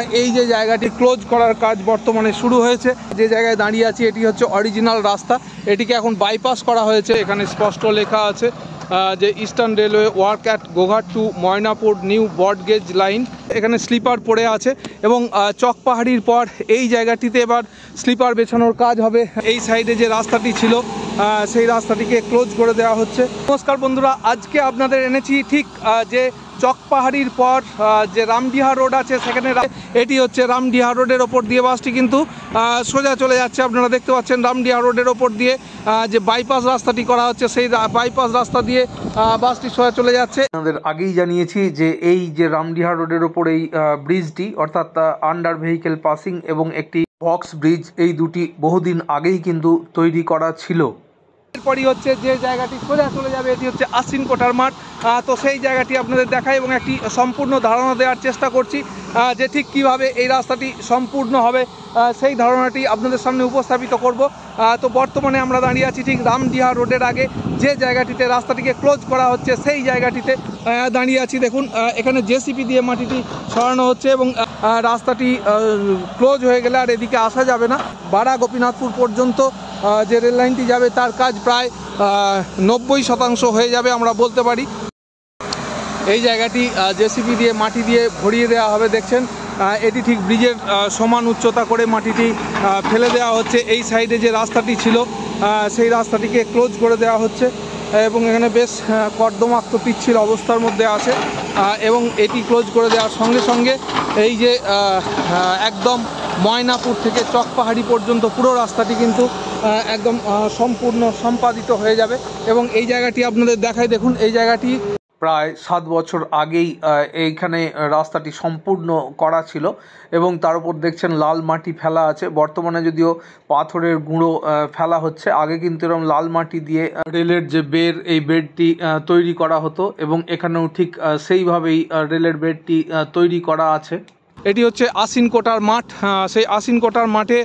এই যে জায়গাটি ক্লোজ করার কাজ বর্তমানে শুরু হয়েছে। যে জায়গায় দাঁড়িয়ে আছি এটি হচ্ছে অরিজিনাল রাস্তা, এটিকে এখন বাইপাস করা হয়েছে। এখানে স্পষ্ট লেখা আছে যে Eastern Railway work at Goghat to Moynapur new broad gauge line. এখানে স্লিপার পড়ে আছে এবং চকপাহাড়ির পর এই জায়গাটিতে এবার স্লিপার বেছানোর কাজ হবে। এই সাইডে যে রাস্তাটি ছিল সেই রাস্তাটিকে ক্লোজ করে দেওয়া হচ্ছে। নমস্কার বন্ধুরা, আজকে আপনাদের এনেছি ঠিক যে চকপাহাড়ির পর যে রামডিহা রোড আছে সেখানে, এটি হচ্ছে রামডিহা রোডের ওপর দিয়ে বাসটি কিন্তু সোজা চলে যাচ্ছে। আপনারা দেখতে পাচ্ছেন রামডিহা রোডের ওপর দিয়ে যে বাইপাস রাস্তাটি করা হচ্ছে সেই বাইপাস রাস্তা দিয়ে বাসটি সোজা চলে যাচ্ছে। আমাদের আগেই জানিয়েছি যে এই যে রামডিহা রোডের ওপর এই ব্রিজটি অর্থাৎ আন্ডার ভেহিকেল পাসিং এবং একটি বক্স ব্রিজ, এই দুটি বহুদিন আগেই কিন্তু তৈরি করা ছিল। এরপরই হচ্ছে যে জায়গাটি সোজা চলে যাবে এটি হচ্ছে আশ্বিন কোটার মাঠ। তো সেই জায়গাটি আপনাদের দেখাই এবং একটি সম্পূর্ণ ধারণা দেওয়ার চেষ্টা করছি যে ঠিক কীভাবে এই রাস্তাটি সম্পূর্ণ হবে সেই ধারণাটি আপনাদের সামনে উপস্থাপিত করব। তো বর্তমানে আমরা দাঁড়িয়ে আছি ঠিক রামডিহা রোডের আগে যে জায়গাটিতে রাস্তাটিকে ক্লোজ করা হচ্ছে সেই জায়গাটিতে দাঁড়িয়ে আছি। দেখুন এখানে জেসিপি দিয়ে মাটিটি সরানো হচ্ছে এবং রাস্তাটি ক্লোজ হয়ে গেলে আর এদিকে আসা যাবে না। বাড়া গোপীনাথপুর পর্যন্ত যে রেল লাইনটি যাবে তার কাজ প্রায় 90% হয়ে যাবে আমরা বলতে পারি। এই জায়গাটি জেসিপি দিয়ে মাটি দিয়ে ভরিয়ে দেওয়া হবে। দেখছেন এটি ঠিক ব্রিজের সমান উচ্চতা করে মাটিটি ফেলে দেওয়া হচ্ছে। এই সাইডে যে রাস্তাটি ছিল সেই রাস্তাটিকে ক্লোজ করে দেওয়া হচ্ছে এবং এখানে বেশ কর্দমাক্ত পিচ্ছিল অবস্থার মধ্যে আছে এবং এটি ক্লোজ করে দেওয়ার সঙ্গে সঙ্গে এই যে একদম ময়নাপুর থেকে চকপাহাড়ি পর্যন্ত পুরো রাস্তাটি কিন্তু একদম সম্পূর্ণ সম্পাদিত হয়ে যাবে। এবং এই জায়গাটি আপনাদের দেখাই, দেখুন এই জায়গাটি প্রায় 7 বছর আগেই এইখানে রাস্তাটি সম্পূর্ণ করা ছিল এবং তার উপর দেখছেন লাল মাটি ফেলা আছে। বর্তমানে যদিও পাথরের গুঁড়ো ফেলা হচ্ছে, আগে কিন্তু এরকম লাল মাটি দিয়ে রেলের যে বেড় এই বেড়টি তৈরি করা হতো এবং এখানেও ঠিক সেইভাবেই রেলের বেড়টি তৈরি করা আছে। এটি হচ্ছে আশ্বিন কোটার মাঠ। সেই আশ্বিন কোটার মাঠে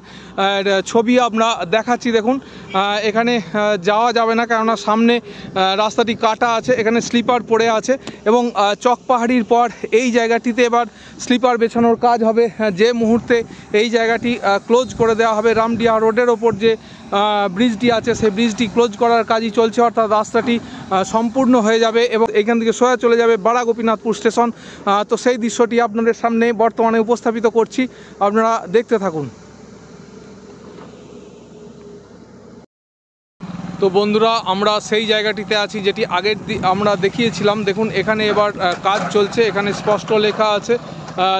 ছবি আমরা দেখাচ্ছি। দেখুন এখানে যাওয়া যাবে না, কেননা সামনে রাস্তাটি কাটা আছে, এখানে স্লিপার পড়ে আছে এবং চকপাহাড়ির পর এই জায়গাটিতে এবার স্লিপার বেছানোর কাজ হবে। যে মুহূর্তে এই জায়গাটি ক্লোজ করে দেওয়া হবে, রামডিহা রোডের ওপর যে ব্রিজটি আছে সেই ব্রিজটি ক্লোজ করার কাজই চলছে, অর্থাৎ রাস্তাটি সম্পূর্ণ হয়ে যাবে এবং এখান থেকে সোজা চলে যাবে বাড়া গোপীনাথপুর স্টেশন। তো সেই দৃশ্যটি আপনাদের সামনে বর্তমানে উপস্থাপিত করছি, আপনারা দেখতে থাকুন। তো বন্ধুরা, আমরা সেই জায়গাটিতে আছি যেটি আগের আমরা দেখিয়েছিলাম। দেখুন এখানে এবার কাজ চলছে। এখানে স্পষ্ট লেখা আছে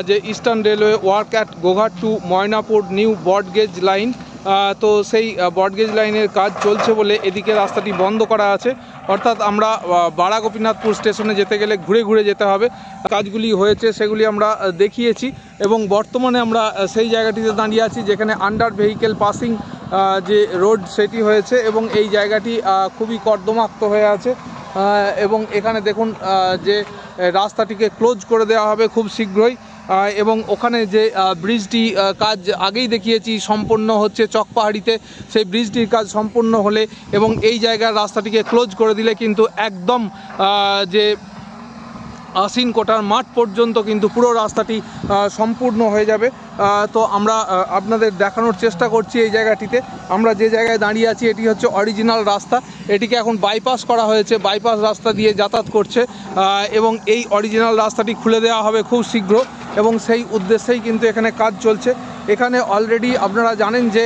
যে Eastern Railway work at Goghat to Moynapur new broad gauge line. তো সেই ব্রডগেজ লাইনের কাজ চলছে বলে এদিকে রাস্তাটি বন্ধ করা আছে, অর্থাৎ আমরা বাড়া গোপীনাথপুর স্টেশনে যেতে গেলে ঘুরে ঘুরে যেতে হবে। কাজগুলি হয়েছে সেগুলি আমরা দেখিয়েছি এবং বর্তমানে আমরা সেই জায়গাটিতে দাঁড়িয়ে আছি যেখানে আন্ডার ভেহিকেল পাসিং যে রোড সেটি হয়েছে এবং এই জায়গাটি খুবই কর্দমাক্ত হয়ে আছে এবং এখানে দেখুন যে রাস্তাটিকে ক্লোজ করে দেওয়া হবে খুব শীঘ্রই এবং ওখানে যে ব্রিজটি কাজ আগেই দেখিয়েছি সম্পূর্ণ হচ্ছে চকপাহাড়িতে, সেই ব্রিজটির কাজ সম্পূর্ণ হলে এবং এই জায়গার রাস্তাটিকে ক্লোজ করে দিলে কিন্তু একদম যে আশ্বিন কোটার মাঠ পর্যন্ত কিন্তু পুরো রাস্তাটি সম্পূর্ণ হয়ে যাবে। তো আমরা আপনাদের দেখানোর চেষ্টা করছি এই জায়গাটিতে। আমরা যে জায়গায় দাঁড়িয়ে আছি এটি হচ্ছে অরিজিনাল রাস্তা, এটিকে এখন বাইপাস করা হয়েছে, বাইপাস রাস্তা দিয়ে যাতায়াত করছে এবং এই অরিজিনাল রাস্তাটি খুলে দেওয়া হবে খুব শীঘ্র এবং সেই উদ্দেশ্যেই কিন্তু এখানে কাজ চলছে। এখানে অলরেডি আপনারা জানেন যে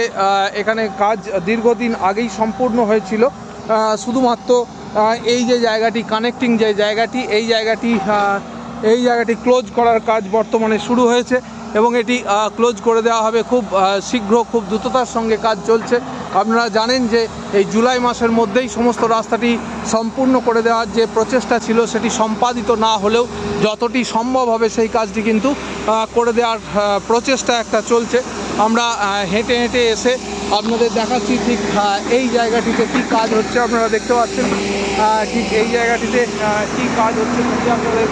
এখানে কাজ দীর্ঘদিন আগেই সম্পূর্ণ হয়েছিল। শুধুমাত্র এই যে জায়গাটি কানেক্টিং যে জায়গাটি এই জায়গাটি ক্লোজ করার কাজ বর্তমানে শুরু হয়েছে এবং এটি ক্লোজ করে দেওয়া হবে খুব শীঘ্র, খুব দ্রুততার সঙ্গে কাজ চলছে। আপনারা জানেন যে এই জুলাই মাসের মধ্যেই সমস্ত রাস্তাটি সম্পূর্ণ করে দেওয়ার যে প্রচেষ্টা ছিল সেটি সম্পাদিত না হলেও যতটি সম্ভব হবে সেই কাজটি কিন্তু করে দেওয়ার প্রচেষ্টা একটা চলছে। আমরা হেঁটে হেঁটে এসে আপনাদের দেখাচ্ছি ঠিক এই জায়গাটিতে কী কাজ হচ্ছে। আপনারা দেখতে পাচ্ছেন ঠিক এই জায়গাটিতে কী কাজ হচ্ছে সেটি আপনাদের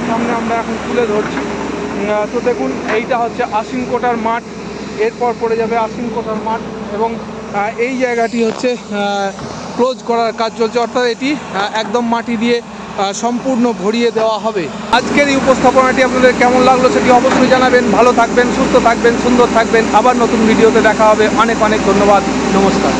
সামনে আমরা এখন তুলে ধরছি। তো দেখুন এইটা হচ্ছে আশ্বিন কোটার মাঠ, এরপর পড়ে যাবে আশ্বিন কোটার মাঠ এবং এই জায়গাটি হচ্ছে ক্লোজ করার কাজ চলছে, অর্থাৎ এটি একদম মাটি দিয়ে সম্পূর্ণ ভরিয়ে দেওয়া হবে। আজকের এই উপস্থাপনাটি আপনাদের কেমন লাগলো সেটি অবশ্যই জানাবেন। ভালো থাকবেন, সুস্থ থাকবেন, সুন্দর থাকবেন। আবার নতুন ভিডিওতে দেখা হবে। অনেক অনেক ধন্যবাদ। নমস্কার।